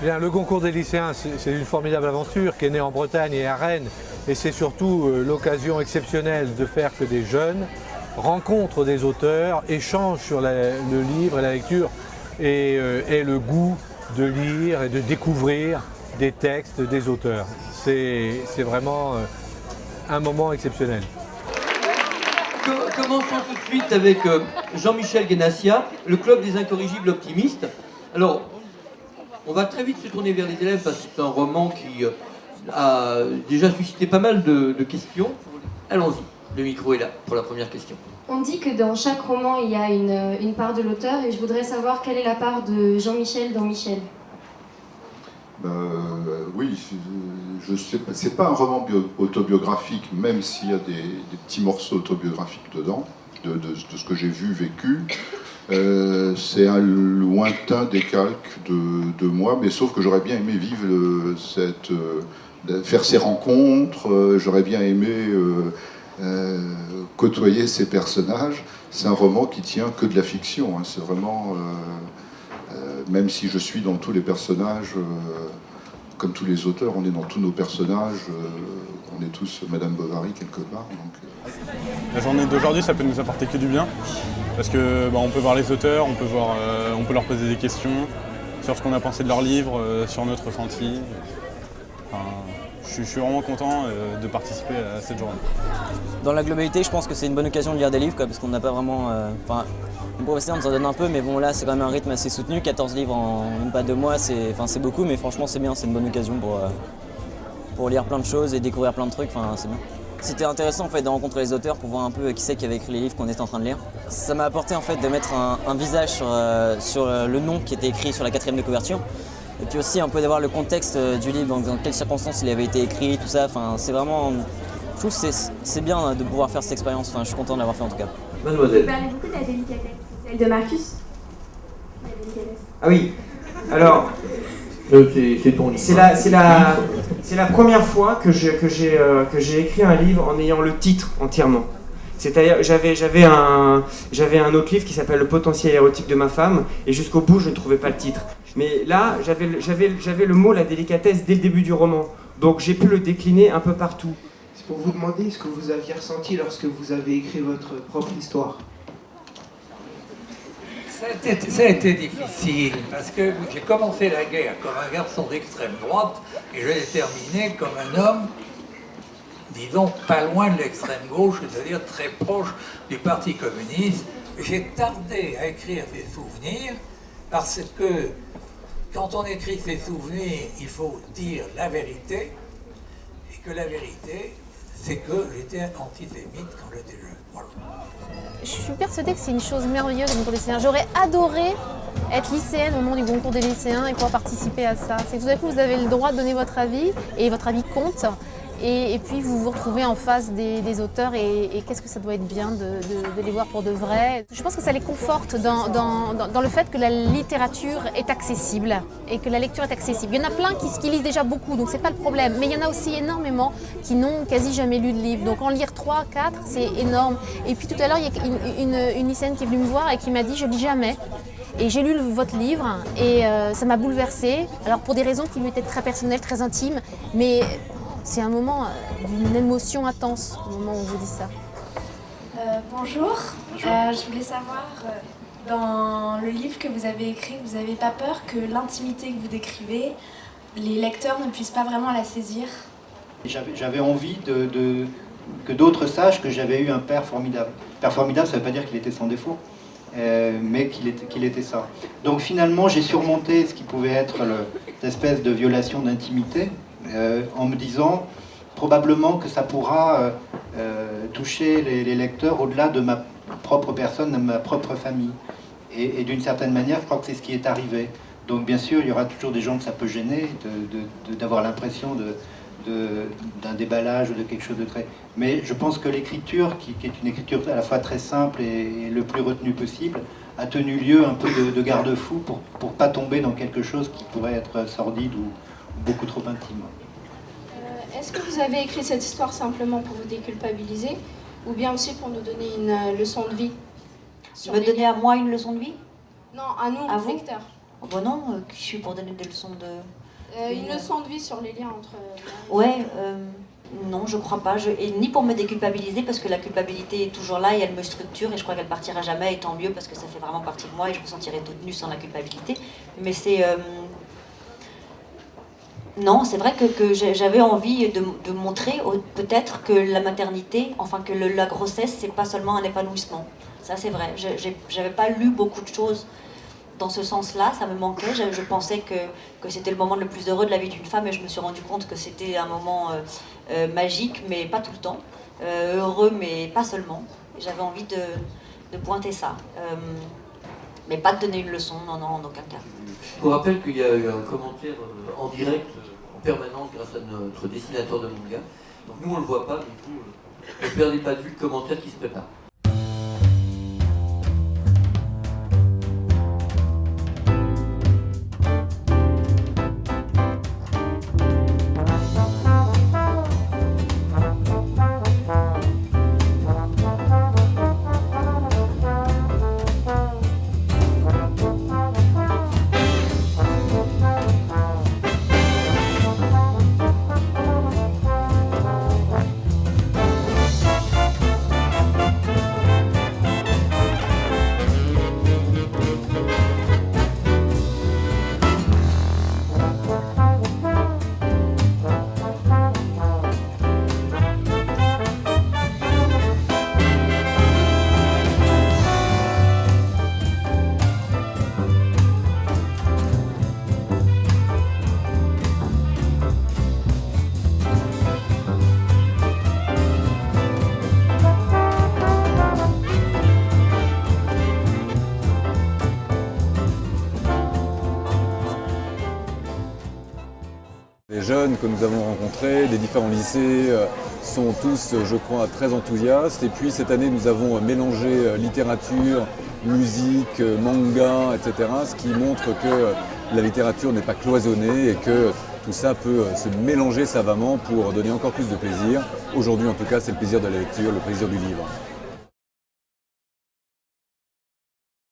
Bien, le concours des lycéens, c'est une formidable aventure qui est née en Bretagne et à Rennes. Et c'est surtout l'occasion exceptionnelle de faire que des jeunes rencontrent des auteurs, échangent sur le livre et la lecture et aient le goût de lire et de découvrir des textes des auteurs. C'est vraiment un moment exceptionnel. Commençons tout de suite avec Jean-Michel Guénassia, le Club des Incorrigibles Optimistes. Alors, on va très vite se tourner vers les élèves parce que c'est un roman qui a déjà suscité pas mal de questions. Allons-y, le micro est là pour la première question. On dit que dans chaque roman, il y a une part de l'auteur et je voudrais savoir quelle est la part de Jean-Michel dans Michel. Oui, je sais pas, c'est pas un roman autobiographique, même s'il y a des petits morceaux autobiographiques dedans, de ce que j'ai vu, vécu. C'est un lointain décalque de moi, mais sauf que j'aurais bien aimé vivre faire ces rencontres, j'aurais bien aimé côtoyer ces personnages. C'est un roman qui tient que de la fiction, hein. C'est vraiment, même si je suis dans tous les personnages, comme tous les auteurs, on est dans tous nos personnages, on est tous Madame Bovary quelque part. Donc, La journée d'aujourd'hui, ça peut nous apporter que du bien, parce que on peut voir les auteurs, on peut leur poser des questions sur ce qu'on a pensé de leur livre, sur notre ressenti. Enfin, je suis vraiment content de participer à cette journée. Dans la globalité, je pense que c'est une bonne occasion de lire des livres, parce qu'on n'a pas vraiment... le professeur nous en donne un peu, mais bon là c'est quand même un rythme assez soutenu. 14 livres en même pas 2 mois, c'est beaucoup, mais franchement c'est bien, c'est une bonne occasion pour lire plein de choses et découvrir plein de trucs, c'est bien. C'était intéressant en fait de rencontrer les auteurs pour voir un peu qui c'est qui avait écrit les livres qu'on était en train de lire. Ça m'a apporté en fait de mettre un visage sur le nom qui était écrit sur la 4e de couverture. Et puis aussi un peu d'avoir le contexte du livre, dans quelles circonstances il avait été écrit, tout ça. C'est vraiment... Je trouve que c'est bien de pouvoir faire cette expérience, je suis content de l'avoir fait en tout cas. Mademoiselle. Vous parlez beaucoup de la délicatesse, celle de Marcus. La délicatesse. Ah oui, alors... C'est ton livre. C'est la première fois que j'ai écrit un livre en ayant le titre entièrement. C'est-à-dire, j'avais un autre livre qui s'appelle Le potentiel érotique de ma femme, et jusqu'au bout, je ne trouvais pas le titre. Mais là, j'avais le mot la délicatesse dès le début du roman, donc j'ai pu le décliner un peu partout. C'est pour vous demander ce que vous aviez ressenti lorsque vous avez écrit votre propre histoire. Ça a été difficile, parce que j'ai commencé la guerre comme un garçon d'extrême droite, et je l'ai terminé comme un homme, disons, pas loin de l'extrême gauche, c'est-à-dire très proche du Parti communiste. J'ai tardé à écrire ses souvenirs, parce que quand on écrit ses souvenirs, il faut dire la vérité, et que la vérité, c'est que j'étais antisémite quand j'étais jeune. Voilà. Je suis persuadée que c'est une chose merveilleuse le concours des lycéens. J'aurais adoré être lycéenne au moment du concours des lycéens et pouvoir participer à ça. C'est que tout à coup vous avez le droit de donner votre avis et votre avis compte. Et puis vous vous retrouvez en face des auteurs et qu'est-ce que ça doit être bien de les voir pour de vrai. Je pense que ça les conforte dans le fait que la littérature est accessible et que la lecture est accessible. Il y en a plein qui lisent déjà beaucoup, donc c'est pas le problème. Mais il y en a aussi énormément qui n'ont quasi jamais lu de livre. Donc en lire 3, 4, c'est énorme. Et puis tout à l'heure, il y a une lycéenne qui est venue me voir et qui m'a dit « je lis jamais ». Et j'ai lu votre livre et ça m'a bouleversée. Alors pour des raisons qui lui étaient très personnelles, très intimes, mais c'est un moment d'une émotion intense, au moment où on vous dit ça. Bonjour. Je voulais savoir, dans le livre que vous avez écrit, vous n'avez pas peur que l'intimité que vous décrivez, les lecteurs ne puissent pas vraiment la saisir? J'avais envie que d'autres sachent que j'avais eu un père formidable. Père formidable, ça ne veut pas dire qu'il était sans défaut, mais qu'il était ça. Donc finalement, j'ai surmonté ce qui pouvait être l'espèce de violation d'intimité, en me disant probablement que ça pourra toucher les lecteurs au-delà de ma propre personne, de ma propre famille. Et d'une certaine manière, je crois que c'est ce qui est arrivé. Donc bien sûr, il y aura toujours des gens que ça peut gêner, d'avoir l'impression d'un déballage ou de quelque chose de très... Mais je pense que l'écriture, qui est une écriture à la fois très simple et le plus retenue possible, a tenu lieu un peu de garde-fou pour pas tomber dans quelque chose qui pourrait être sordide ou beaucoup trop intime. Est-ce que vous avez écrit cette histoire simplement pour vous déculpabiliser ou bien aussi pour nous donner une leçon de vie? Me donner à moi une leçon de vie? Non, à nous, à lecteurs. Bon non, qui je suis pour donner des leçons de... Une leçon de vie sur les liens entre... Ouais, non, je crois pas. Et ni pour me déculpabiliser, parce que la culpabilité est toujours là et elle me structure et je crois qu'elle partira jamais, et tant mieux, parce que ça fait vraiment partie de moi et je me sentirais toute nue sans la culpabilité. Mais c'est... Non, c'est vrai que j'avais envie de montrer peut-être que la maternité, enfin que la grossesse, c'est pas seulement un épanouissement. Ça c'est vrai. J'avais pas lu beaucoup de choses dans ce sens-là, ça me manquait. Je pensais que c'était le moment le plus heureux de la vie d'une femme et je me suis rendu compte que c'était un moment magique, mais pas tout le temps. Heureux, mais pas seulement. J'avais envie de pointer ça. Mais pas de donner une leçon, non, en aucun cas. Je vous rappelle qu'il y a eu un commentaire en direct, en permanence, grâce à notre dessinateur de manga. Donc nous, on ne le voit pas, du coup, ne perdez pas de vue le commentaire qui se prépare. Les jeunes que nous avons rencontrés, des différents lycées, sont tous, je crois, très enthousiastes. Et puis cette année, nous avons mélangé littérature, musique, manga, etc. Ce qui montre que la littérature n'est pas cloisonnée et que tout ça peut se mélanger savamment pour donner encore plus de plaisir. Aujourd'hui, en tout cas, c'est le plaisir de la lecture, le plaisir du livre.